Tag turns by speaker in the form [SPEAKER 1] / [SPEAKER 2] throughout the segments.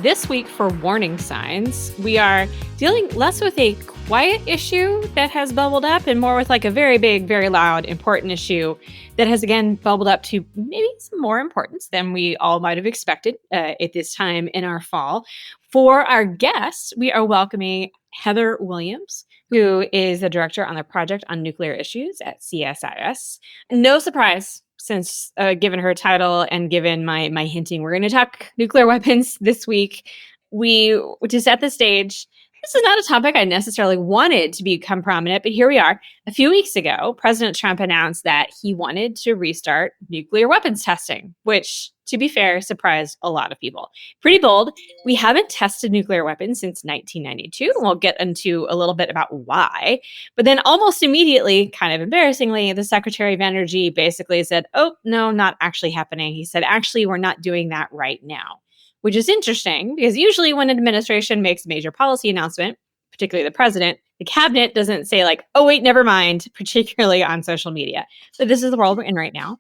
[SPEAKER 1] This week for warning signs, we are dealing less with a quiet issue that has bubbled up and more with like a very big, very loud, important issue that has again bubbled up to maybe some more importance than we all might have expected at this time in our fall. For our guests, we are welcoming Heather Williams, who is the director on the project on nuclear issues at CSIS. No surprise, since given her title and given my hinting, we're going to talk nuclear weapons this week. To set the stage, this is not a topic I necessarily wanted to become prominent, but here we are. A few weeks ago, President Trump announced that he wanted to restart nuclear weapons testing, which, to be fair, surprised a lot of people. Pretty bold. We haven't tested nuclear weapons since 1992, and we'll get into a little bit about why. But then almost immediately, kind of embarrassingly, the Secretary of Energy basically said, oh, no, not actually happening. He said, actually, we're not doing that right now, which is interesting because usually when an administration makes a major policy announcement, particularly the president, the cabinet doesn't say like, oh, wait, never mind, particularly on social media. But this is the world we're in right now.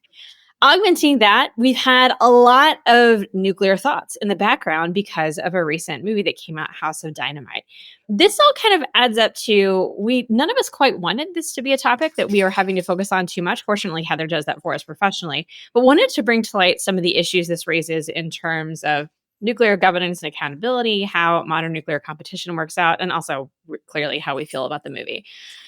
[SPEAKER 1] Augmenting that, we've had a lot of nuclear thoughts in the background because of a recent movie that came out, House of Dynamite. This all kind of adds up to none of us quite wanted this to be a topic that we are having to focus on too much. Fortunately, Heather does that for us professionally, but wanted to bring to light some of the issues this raises in terms of nuclear governance and accountability, how modern nuclear competition works out, and also clearly how we feel about the movie.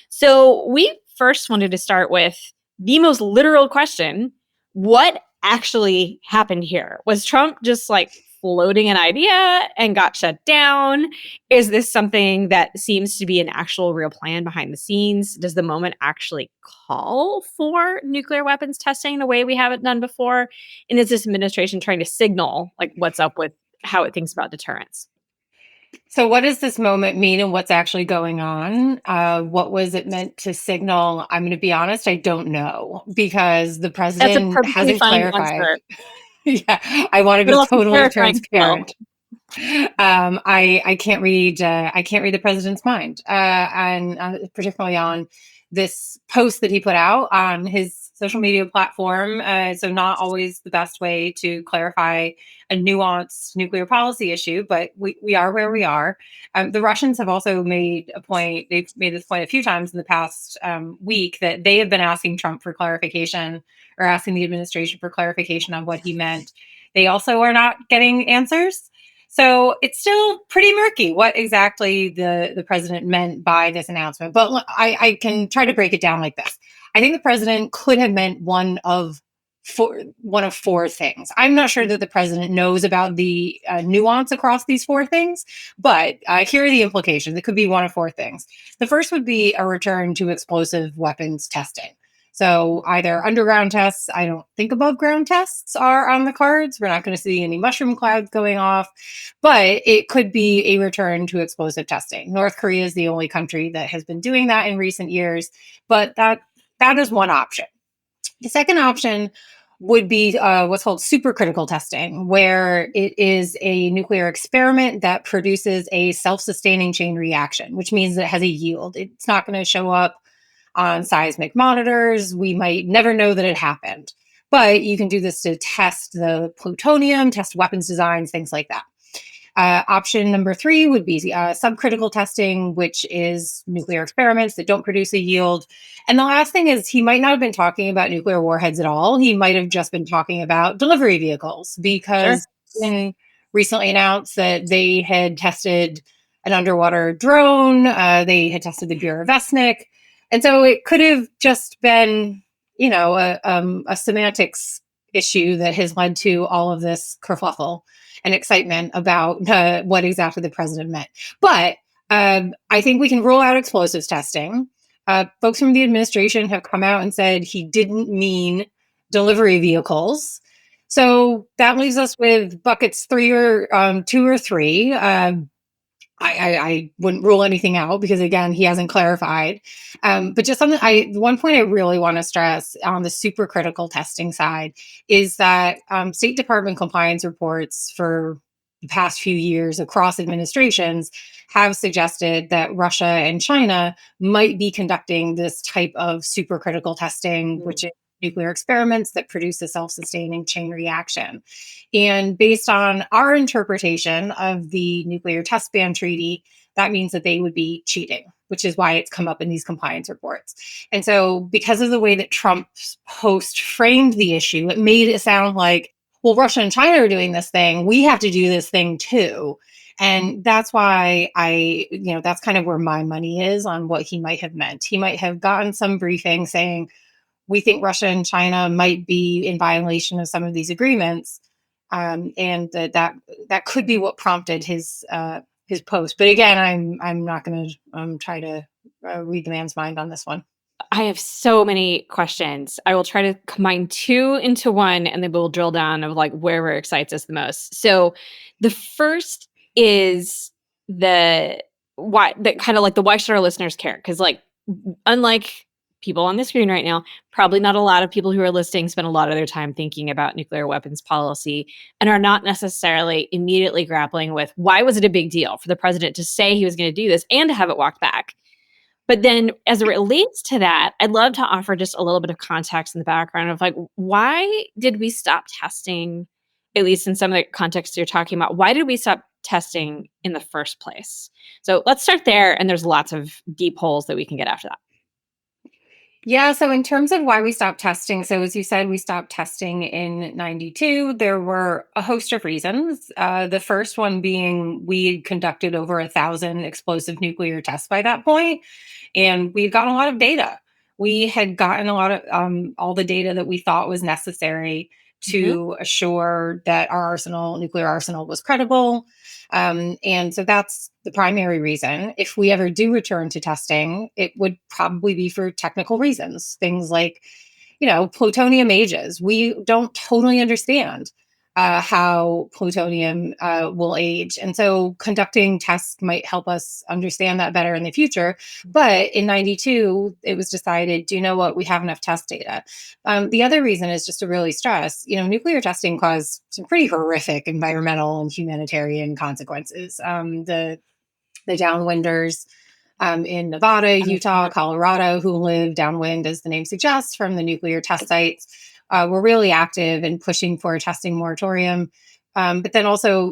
[SPEAKER 1] So we first wanted to start with the most literal question. What actually happened here? Was Trump just like floating an idea and got shut down? Is this something that seems to be an actual real plan behind the scenes? Does the moment actually call for nuclear weapons testing the way we haven't done before? And is this administration trying to signal like what's up with how it thinks about deterrence?
[SPEAKER 2] So what does this moment mean and what's actually going on? What was it meant to signal? I'm going to be honest, I don't know because the
[SPEAKER 1] That's a
[SPEAKER 2] president
[SPEAKER 1] perfectly
[SPEAKER 2] hasn't
[SPEAKER 1] fine
[SPEAKER 2] clarified.
[SPEAKER 1] answer.
[SPEAKER 2] Yeah, I want to
[SPEAKER 1] But
[SPEAKER 2] be
[SPEAKER 1] also
[SPEAKER 2] totally
[SPEAKER 1] terrifying still.
[SPEAKER 2] transparent. I can't read the president's mind, and particularly on this post that he put out on his social media platform. So not always the best way to clarify a nuanced nuclear policy issue, but we are where we are. The Russians have also made a point. They've made this point a few times in the past week that they have been asking Trump for clarification or asking the administration for clarification on what he meant. They also are not getting answers. So it's still pretty murky what exactly the president meant by this announcement. But I can try to break it down like this. I think the president could have meant one of four things. I'm not sure that the president knows about the nuance across these four things, but here are the implications. It could be one of four things. The first would be a return to explosive weapons testing. So either underground tests, I don't think above ground tests are on the cards. We're not going to see any mushroom clouds going off, but it could be a return to explosive testing. North Korea is the only country that has been doing that in recent years, but that is one option. The second option would be what's called supercritical testing, where it is a nuclear experiment that produces a self-sustaining chain reaction, which means that it has a yield. It's not going to show up on seismic monitors. We might never know that it happened, but you can do this to test the plutonium, test weapons designs, things like that. Option number 3 would be subcritical testing, which is nuclear experiments that don't produce a yield. And the last thing is he might not have been talking about nuclear warheads at all. He might have just been talking about delivery vehicles because he recently announced that they had tested an underwater drone. They had tested the Burevestnik. And so it could have just been, a semantics issue that has led to all of this kerfuffle and excitement about what exactly the president meant. But I think we can rule out explosives testing. Folks from the administration have come out and said he didn't mean delivery vehicles. So that leaves us with buckets 2 or 3. I wouldn't rule anything out because, again, he hasn't clarified. But just on one point I really want to stress on the supercritical testing side is that State Department compliance reports for the past few years across administrations have suggested that Russia and China might be conducting this type of supercritical testing, which is nuclear experiments that produce a self-sustaining chain reaction. And based on our interpretation of the nuclear test ban treaty, that means that they would be cheating, which is why it's come up in these compliance reports. And so, because of the way that Trump's post framed the issue, it made it sound like, well, Russia and China are doing this thing. We have to do this thing too. And that's why that's kind of where my money is on what he might have meant. He might have gotten some briefing saying, we think Russia and China might be in violation of some of these agreements. And that could be what prompted his post. But again, I'm not going to try to read the man's mind on this one.
[SPEAKER 1] I have so many questions. I will try to combine two into one, and then we'll drill down of like wherever excites us the most. So the first is the why, that kind of like the why should our listeners care? Because like unlike people on the screen right now, probably not a lot of people who are listening spend a lot of their time thinking about nuclear weapons policy and are not necessarily immediately grappling with why was it a big deal for the president to say he was going to do this and to have it walked back. But then as it relates to that, I'd love to offer just a little bit of context in the background of like, why did we stop testing, at least in some of the contexts you're talking about, why did we stop testing in the first place? So let's start there. And there's lots of deep holes that we can get after that.
[SPEAKER 2] Yeah, so in terms of why we stopped testing, so as you said, we stopped testing in 92. There were a host of reasons. The first one being we conducted over 1,000 explosive nuclear tests by that point, and we'd gotten a lot of data. We had gotten a lot of all the data that we thought was necessary to assure that our nuclear arsenal was credible. And so that's the primary reason. If we ever do return to testing, it would probably be for technical reasons. Things like, plutonium ages. We don't totally understand how plutonium will age. And so conducting tests might help us understand that better in the future. But in 92, it was decided, do you know what? We have enough test data. The other reason is just to really stress, nuclear testing caused some pretty horrific environmental and humanitarian consequences. The downwinders in Nevada, Utah, Colorado, who live downwind, as the name suggests, from the nuclear test sites, were really active in pushing for a testing moratorium. But then also,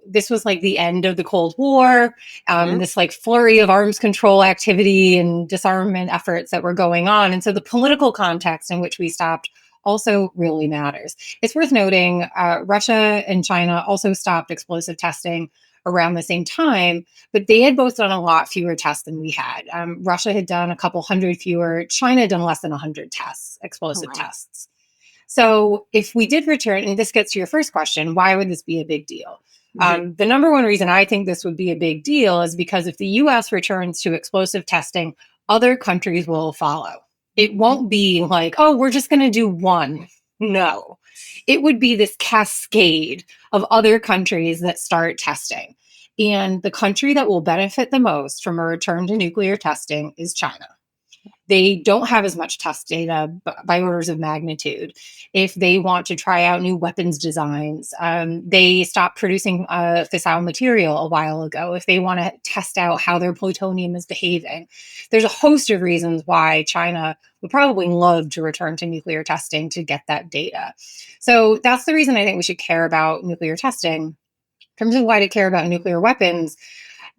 [SPEAKER 2] this was like the end of the Cold War, this like flurry of arms control activity and disarmament efforts that were going on. And so the political context in which we stopped also really matters. It's worth noting Russia and China also stopped explosive testing around the same time, but they had both done a lot fewer tests than we had. Russia had done a couple hundred fewer. China had done less than 100 tests, explosive tests. So if we did return, and this gets to your first question, why would this be a big deal? The number one reason I think this would be a big deal is because if the U.S. returns to explosive testing, other countries will follow. It won't be like, oh, we're just going to do one. No, it would be this cascade of other countries that start testing. And the country that will benefit the most from a return to nuclear testing is China. They don't have as much test data by orders of magnitude. If they want to try out new weapons designs, they stopped producing fissile material a while ago. If they want to test out how their plutonium is behaving, there's a host of reasons why China would probably love to return to nuclear testing to get that data. So that's the reason I think we should care about nuclear testing. In terms of why to care about nuclear weapons,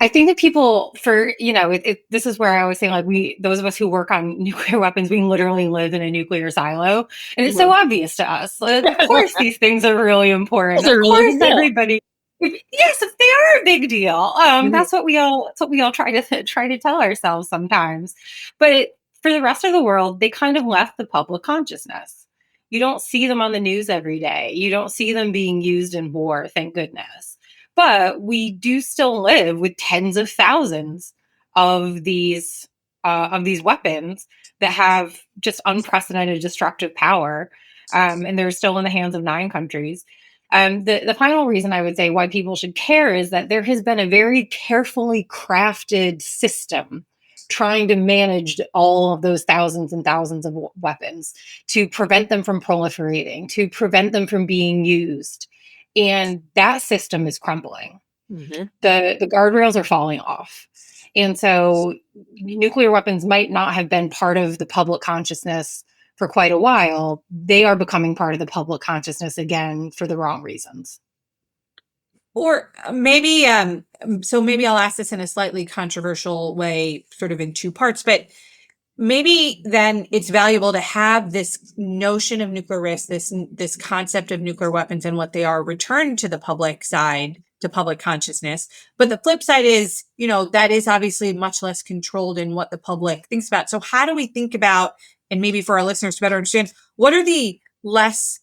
[SPEAKER 2] I think that people, this is where I always say, like, those of us who work on nuclear weapons, we literally live in a nuclear silo. And it's so obvious to us. Like, of course, these things are really important. Of course, everybody. Yes, they are a big deal. That's what we all try to tell ourselves sometimes. But for the rest of the world, they kind of left the public consciousness. You don't see them on the news every day. You don't see them being used in war, thank goodness. But we do still live with tens of thousands of these weapons that have just unprecedented destructive power, and they're still in the hands of 9 countries. The final reason I would say why people should care is that there has been a very carefully crafted system trying to manage all of those thousands and thousands of weapons to prevent them from proliferating, to prevent them from being used. And that system is crumbling. The guardrails are falling off. And so nuclear weapons might not have been part of the public consciousness for quite a while, they are becoming part of the public consciousness again for the wrong reasons.
[SPEAKER 3] Or maybe, so maybe I'll ask this in a slightly controversial way, sort of in two parts, but maybe then it's valuable to have this notion of nuclear risk, this concept of nuclear weapons and what they are returned to the public side, to public consciousness. But the flip side is, that is obviously much less controlled in what the public thinks about. So how do we think about, and maybe for our listeners to better understand, what are the less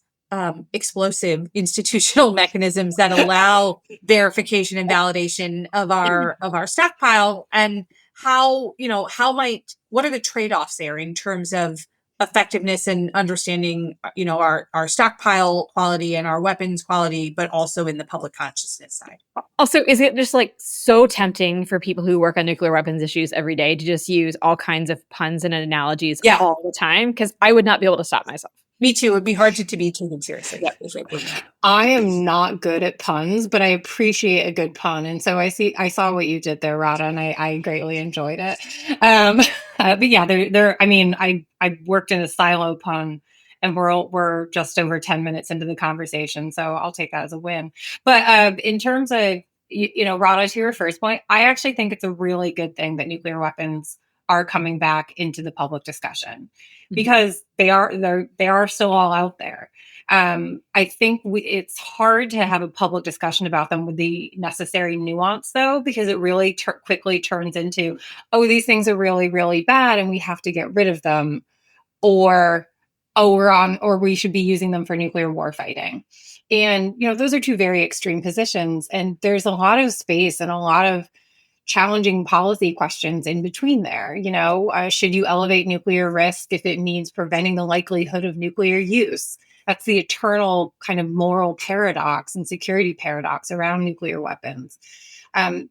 [SPEAKER 3] explosive institutional mechanisms that allow verification and validation of our stockpile, and what are the trade-offs there in terms of effectiveness and understanding, our stockpile quality and our weapons quality, but also in the public consciousness side.
[SPEAKER 1] Also, is it just like so tempting for people who work on nuclear weapons issues every day to just use all kinds of puns and analogies all the time? Because I would not be able to stop myself.
[SPEAKER 3] Me too. It'd be hard to be taken seriously.
[SPEAKER 1] Yep.
[SPEAKER 2] I am not good at puns, but I appreciate a good pun. And so I saw what you did there, Rada, and I greatly enjoyed it. But yeah, I worked in a silo pun, and we're just over 10 minutes into the conversation. So I'll take that as a win. But in terms of, Rada, to your first point, I actually think it's a really good thing that nuclear weapons are coming back into the public discussion, because they are still all out there. I think it's hard to have a public discussion about them with the necessary nuance, though, because it really quickly turns into, oh, these things are really, really bad and we have to get rid of them, or we should be using them for nuclear war fighting. And, those are two very extreme positions. And there's a lot of space and a lot of challenging policy questions in between there. Should you elevate nuclear risk if it means preventing the likelihood of nuclear use? That's the eternal kind of moral paradox and security paradox around nuclear weapons. But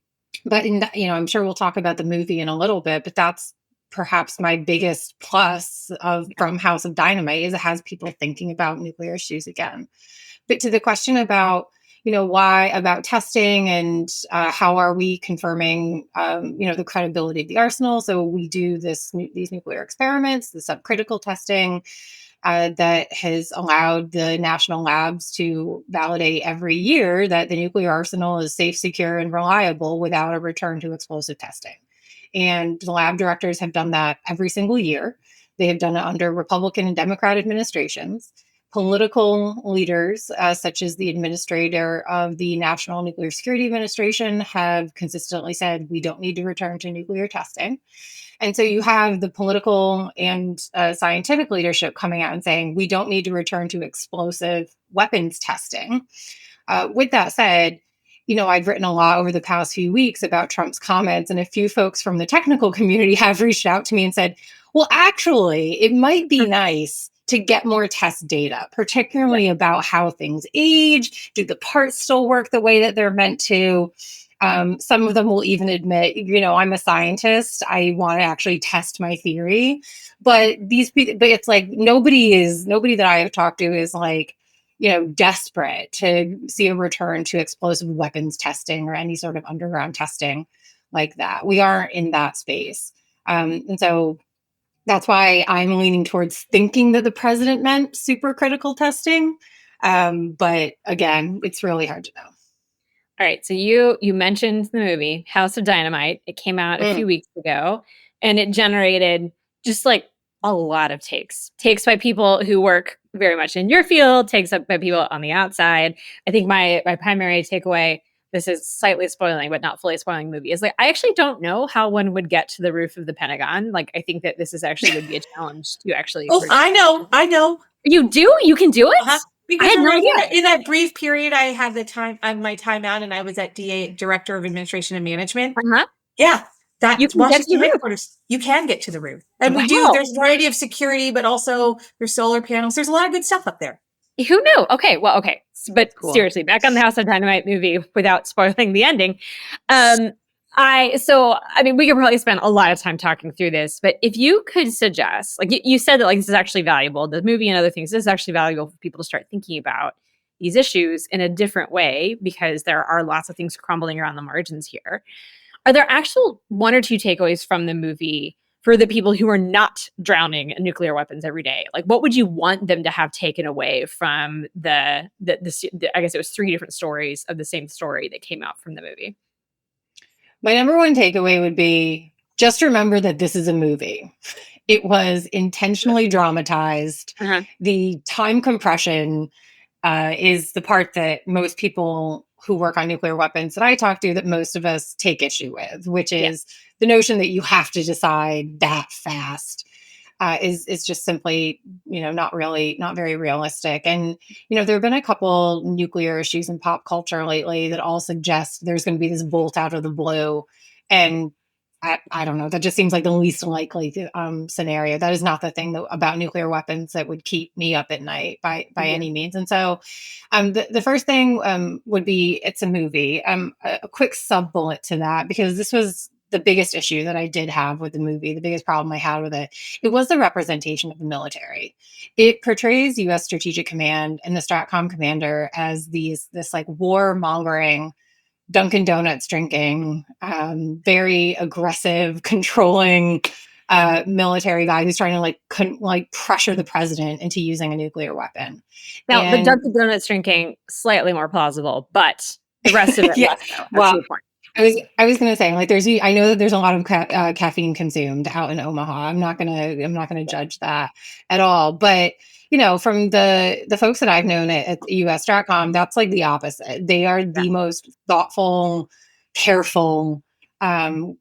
[SPEAKER 2] I'm sure we'll talk about the movie in a little bit, but that's perhaps my biggest plus from House of Dynamite, is it has people thinking about nuclear issues again. But to the question about why about testing and how are we confirming, the credibility of the arsenal? So we do these nuclear experiments, the subcritical testing that has allowed the national labs to validate every year that the nuclear arsenal is safe, secure, and reliable without a return to explosive testing. And the lab directors have done that every single year. They have done it under Republican and Democrat administrations. Political leaders, such as the administrator of the National Nuclear Security Administration, have consistently said we don't need to return to nuclear testing. And so you have the political and scientific leadership coming out and saying we don't need to return to explosive weapons testing. With that said, I've written a lot over the past few weeks about Trump's comments, and a few folks from the technical community have reached out to me and said, well, actually, it might be nice to get more test data, particularly about how things age. Do the parts still work the way that they're meant to? Some of them will even admit, I'm a scientist. I want to actually test my theory. But it's like nobody that I have talked to is like, desperate to see a return to explosive weapons testing or any sort of underground testing like that. We aren't in that space. And so that's why I'm leaning towards thinking that the president meant supercritical testing. But again, it's really hard to know.
[SPEAKER 1] All right. So you mentioned the movie House of Dynamite. It came out a few weeks ago, and it generated just like a lot of takes by people who work very much in your field, takes up by people on the outside. I think my primary takeaway, this is slightly spoiling, but not fully spoiling the movie, is like, I actually don't know how one would get to the roof of the Pentagon. Like, I think that this is actually would be a challenge to actually.
[SPEAKER 3] Oh, I know.
[SPEAKER 1] You do? You can do it?
[SPEAKER 3] Because I had no idea. In that brief period, I had my time out, and I was at DA, Director of Administration and Management. Yeah.
[SPEAKER 1] You can get to the
[SPEAKER 3] headquarters. You can get to the roof. And we do. There's a variety of security, but also there's solar panels. There's a lot of good stuff up there.
[SPEAKER 1] Who knew? Okay. Well, okay. But seriously, back on the House of Dynamite movie without spoiling the ending. We could probably spend a lot of time talking through this, but if you could suggest, like you said that like this is actually valuable, the movie and other things, this is actually valuable for people to start thinking about these issues in a different way, because there are lots of things crumbling around the margins here. Are there actual one or two takeaways from the movie for the people who are not drowning in nuclear weapons every day? Like, what would you want them to have taken away from the I guess it was 3 different stories of the same story that came out from the movie?
[SPEAKER 2] My number one takeaway would be just remember that this is a movie. It was intentionally dramatized.
[SPEAKER 1] Uh-huh.
[SPEAKER 2] The time compression is the part that most people who work on nuclear weapons that I talk to, that most of us take issue with, which is the notion that you have to decide that fast. Is just simply, not very realistic. And there have been a couple nuclear issues in pop culture lately that all suggest there's going to be this bolt out of the blue, and I don't know. That just seems like the least likely scenario. That is not the thing about nuclear weapons that would keep me up at night by any means. And so, the first thing would be it's a movie. A quick sub bullet to that, because this was the biggest issue that I did have with the movie, the biggest problem I had with it, it was the representation of the military. It portrays U.S. Strategic Command and the STRATCOM commander as this like warmongering, Dunkin' Donuts drinking, very aggressive, controlling military guy who's trying to like pressure the president into using a nuclear weapon.
[SPEAKER 1] Now, the Dunkin' Donuts drinking, slightly more plausible, but the rest of it,
[SPEAKER 2] yeah.
[SPEAKER 1] less so.
[SPEAKER 2] Well, I was going to say, like, I know that there's a lot of caffeine consumed out in Omaha. I'm not gonna judge that at all. But from the folks that I've known at US STRATCOM, that's like the opposite. They are the most thoughtful, careful, kind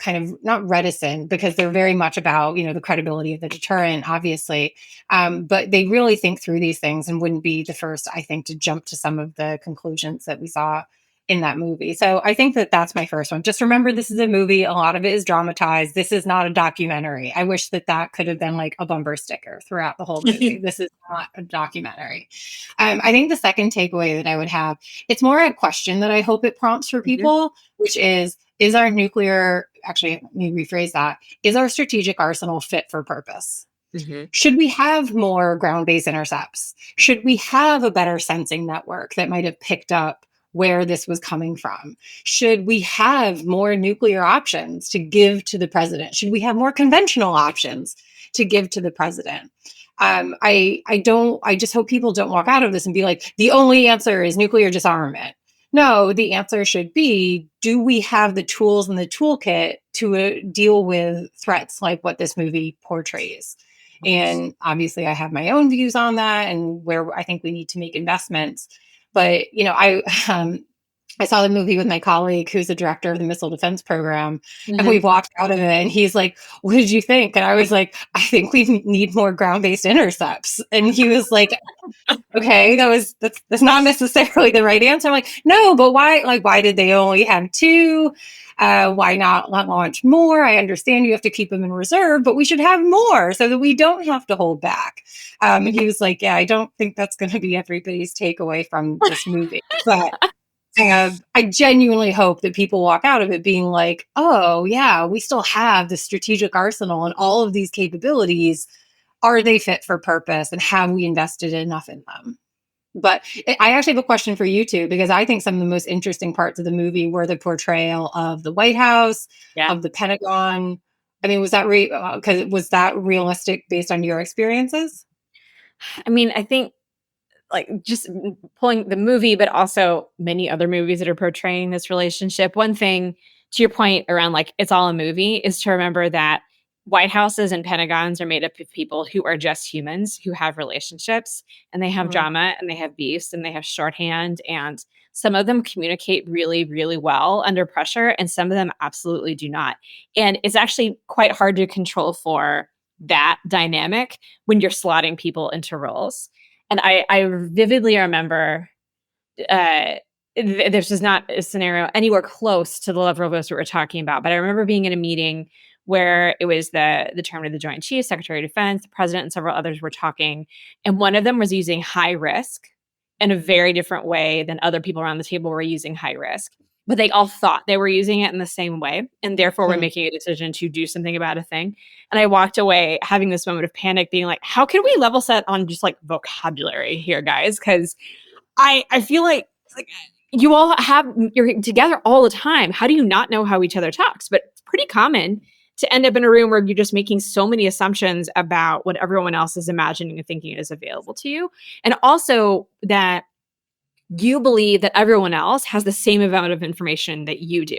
[SPEAKER 2] of not reticent, because they're very much about the credibility of the deterrent, obviously. But they really think through these things and wouldn't be the first, I think, to jump to some of the conclusions that we saw in that movie. So I think that that's my first one. Just remember, this is a movie. A lot of it is dramatized. This is not a documentary. I wish that could have been like a bumper sticker throughout the whole movie. This is not a documentary. I think the second takeaway that I would have, it's more a question that I hope it prompts for people, which is our nuclear, actually, let me rephrase that, is our strategic arsenal fit for purpose? Should we have more ground-based intercepts? Should we have a better sensing network that might have picked up where this was coming from? Should we have more nuclear options to give to the president? Should we have more conventional options to give to the president? I just hope people don't walk out of this and be like, the only answer is nuclear disarmament. No, the answer should be, do we have the tools in the toolkit to deal with threats like what this movie portrays? And obviously I have my own views on that and where I think we need to make investments. But, I saw the movie with my colleague who's the director of the Missile Defense Program, and we walked out of it and he's like, what did you think? And I was like, I think we need more ground-based intercepts. And he was like, okay, that's not necessarily the right answer. I'm like, no, but why did they only have 2? Why not launch more? I understand you have to keep them in reserve, but we should have more so that we don't have to hold back. And he was like, yeah, I don't think that's going to be everybody's takeaway from this movie. But I genuinely hope that people walk out of it being like, oh, yeah, we still have the strategic arsenal and all of these capabilities. Are they fit for purpose? And have we invested enough in them? But I actually have a question for you two, because I think some of the most interesting parts of the movie were the portrayal of the White House, of the Pentagon. I mean, was that realistic based on your experiences?
[SPEAKER 1] I mean, I think, like, just pulling the movie, but also many other movies that are portraying this relationship. One thing, to your point around like it's all a movie, is to remember that White Houses and Pentagons are made up of people who are just humans who have relationships, and they have drama, and they have beefs, and they have shorthand, and some of them communicate really, really well under pressure, and some of them absolutely do not. And it's actually quite hard to control for that dynamic when you're slotting people into roles. And I vividly remember, this is not a scenario anywhere close to the level of us we were talking about, but I remember being in a meeting where it was the chairman of the Joint Chiefs, Secretary of Defense, the president, and several others were talking. And one of them was using high risk in a very different way than other people around the table were using high risk. But they all thought they were using it in the same way, and therefore were making a decision to do something about a thing. And I walked away having this moment of panic, being like, how can we level set on just like vocabulary here, guys? Because I feel like you all you're together all the time. How do you not know how each other talks? But it's pretty common to end up in a room where you're just making so many assumptions about what everyone else is imagining and thinking is available to you. And also that you believe that everyone else has the same amount of information that you do,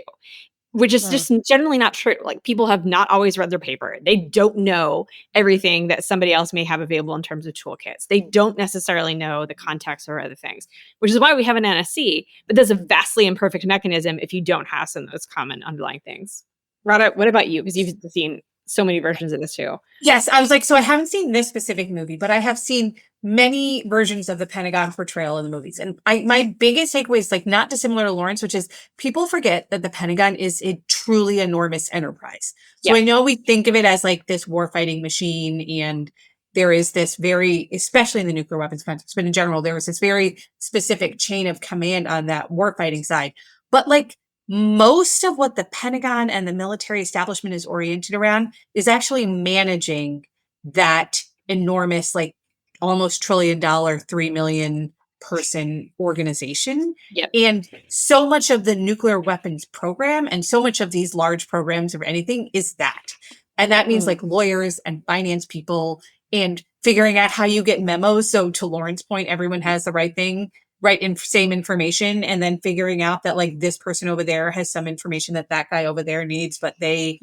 [SPEAKER 1] which is just generally not true. Like, people have not always read their paper. They don't know everything that somebody else may have available in terms of toolkits. They don't necessarily know the context or other things, which is why we have an NSC, but there's a vastly imperfect mechanism if you don't have some of those common underlying things. Rada, what about you? Because you've seen so many versions of this too.
[SPEAKER 3] Yes, I was like, so I haven't seen this specific movie, but I have seen many versions of the Pentagon portrayal in the movies. And my biggest takeaway is like not dissimilar to Lawrence, which is people forget that the Pentagon is a truly enormous enterprise. So I know we think of it as like this warfighting machine, and there is this very, especially in the nuclear weapons context, but in general, there is this very specific chain of command on that warfighting side. But like, most of what the Pentagon and the military establishment is oriented around is actually managing that enormous, like almost $1 trillion, 3 million person organization. And so much of the nuclear weapons program and so much of these large programs or anything is that. And that means like lawyers and finance people and figuring out how you get memos. So to Lauren's point, everyone has the right thing, right, same information, and then figuring out that like this person over there has some information that that guy over there needs, but they,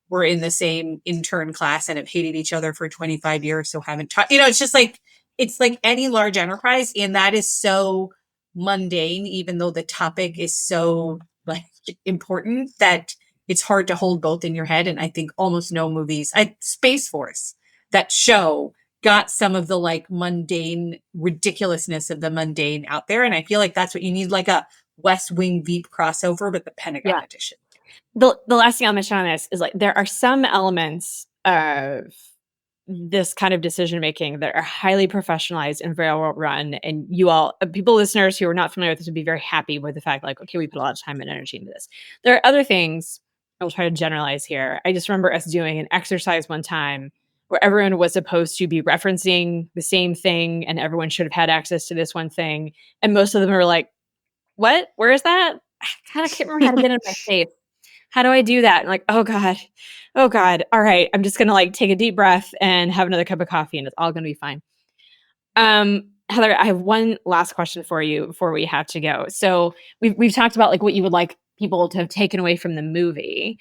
[SPEAKER 3] were in the same intern class and have hated each other for 25 years, so haven't talked. It's just like, it's like any large enterprise, and that is so mundane, even though the topic is so like important that it's hard to hold both in your head. And I think almost no movies, Space Force, that show got some of the like mundane ridiculousness of the mundane out there. And I feel like that's what you need, like a West Wing Veep crossover, but the Pentagon edition.
[SPEAKER 1] The last thing I'll mention on this is like, there are some elements of this kind of decision making that are highly professionalized and very well run. And you all, people, listeners who are not familiar with this, would be very happy with the fact, like, okay, we put a lot of time and energy into this. There are other things I'll try to generalize here. I just remember us doing an exercise one time where everyone was supposed to be referencing the same thing and everyone should have had access to this one thing. And most of them were like, what? Where is that? I kind of can't remember how to get in my face. How do I do that? And like, oh God. All right. I'm just going to like take a deep breath and have another cup of coffee and it's all going to be fine. Heather, I have one last question for you before we have to go. So we've talked about like what you would like people to have taken away from the movie.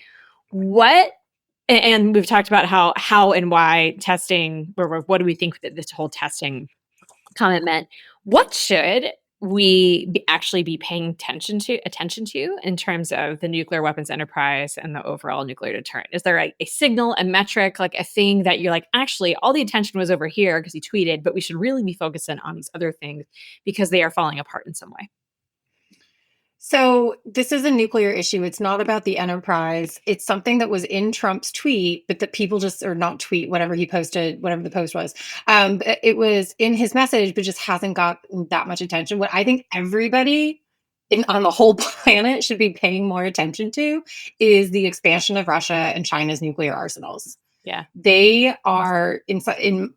[SPEAKER 1] And we've talked about how and why testing, or what do we think that this whole testing comment meant? What should we actually be paying attention to in terms of the nuclear weapons enterprise and the overall nuclear deterrent? Is there a signal, a metric, like a thing that you're like, actually, all the attention was over here because he tweeted, but we should really be focusing on these other things because they are falling apart in some way?
[SPEAKER 2] So this is a nuclear issue. It's not about the enterprise. It's something that was in Trump's tweet, but that people just, or not tweet, whatever he posted, whatever the post was. It was in his message, but just hasn't got that much attention. What I think everybody on the whole planet should be paying more attention to is the expansion of Russia and China's nuclear arsenals.
[SPEAKER 1] Yeah.
[SPEAKER 2] They are in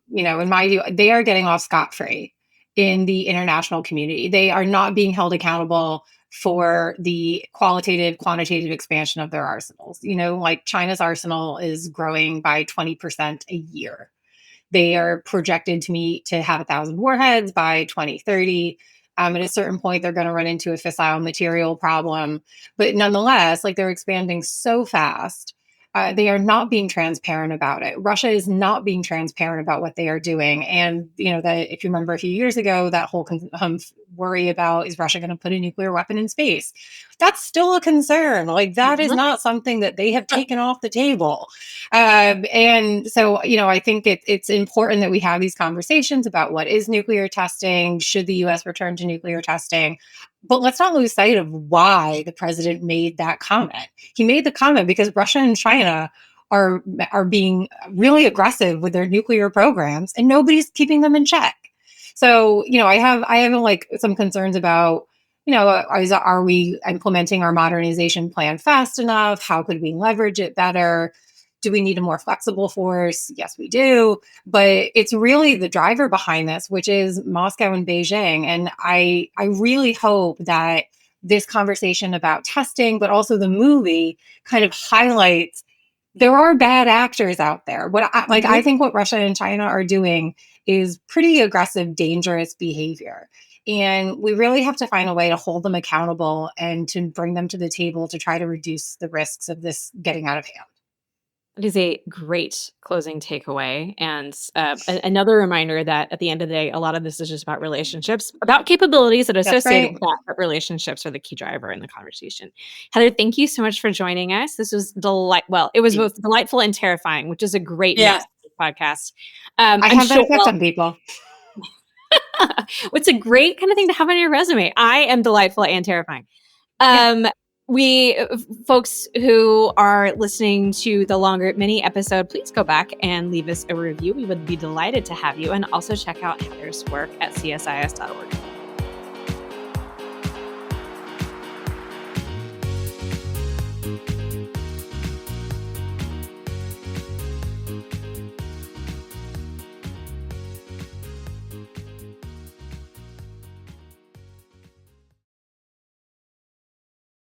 [SPEAKER 2] my view, they are getting off scot-free in the international community. They are not being held accountable for the quantitative expansion of their arsenals. Like China's arsenal is growing by 20% a year. They are projected to have 1,000 warheads by 2030. At a certain point, they're going to run into a fissile material problem. But nonetheless, like, they're expanding so fast. They are not being transparent about it. Russia is not being transparent about what they are doing. And, that if you remember a few years ago, that whole worry about, is Russia going to put a nuclear weapon in space? That's still a concern. Like, that is not something that they have taken off the table. And so, I think it's important that we have these conversations about what is nuclear testing. Should the U.S. return to nuclear testing? But let's not lose sight of why the president made that comment. He made the comment because Russia and China are being really aggressive with their nuclear programs, and nobody's keeping them in check. So, I have like some concerns about, are we implementing our modernization plan fast enough? How could we leverage it better? Do we need a more flexible force? Yes, we do. But it's really the driver behind this, which is Moscow and Beijing. And I really hope that this conversation about testing, but also the movie, kind of highlights there are bad actors out there.
[SPEAKER 3] Mhm.
[SPEAKER 2] I think what Russia and China are doing is pretty aggressive, dangerous behavior. And we really have to find a way to hold them accountable and to bring them to the table to try to reduce the risks of this getting out of hand.
[SPEAKER 1] It is a great closing takeaway, and another reminder that at the end of the day, a lot of this is just about relationships, about capabilities that are
[SPEAKER 2] That's
[SPEAKER 1] associated
[SPEAKER 2] right.
[SPEAKER 1] with that, but relationships are the key driver in the conversation. Heather, thank you so much for joining us. This was well, it was both delightful and terrifying, which is a great mix
[SPEAKER 3] Yeah.
[SPEAKER 1] of the podcast.
[SPEAKER 2] I
[SPEAKER 1] I'm
[SPEAKER 2] have that
[SPEAKER 1] sure.
[SPEAKER 2] effect on people.
[SPEAKER 1] It's a great kind of thing to have on your resume. I am delightful and terrifying.
[SPEAKER 2] Yeah.
[SPEAKER 1] We folks who are listening to the longer mini episode, please go back and leave us a review. We would be delighted to have you, and also check out Heather's work at csis.org.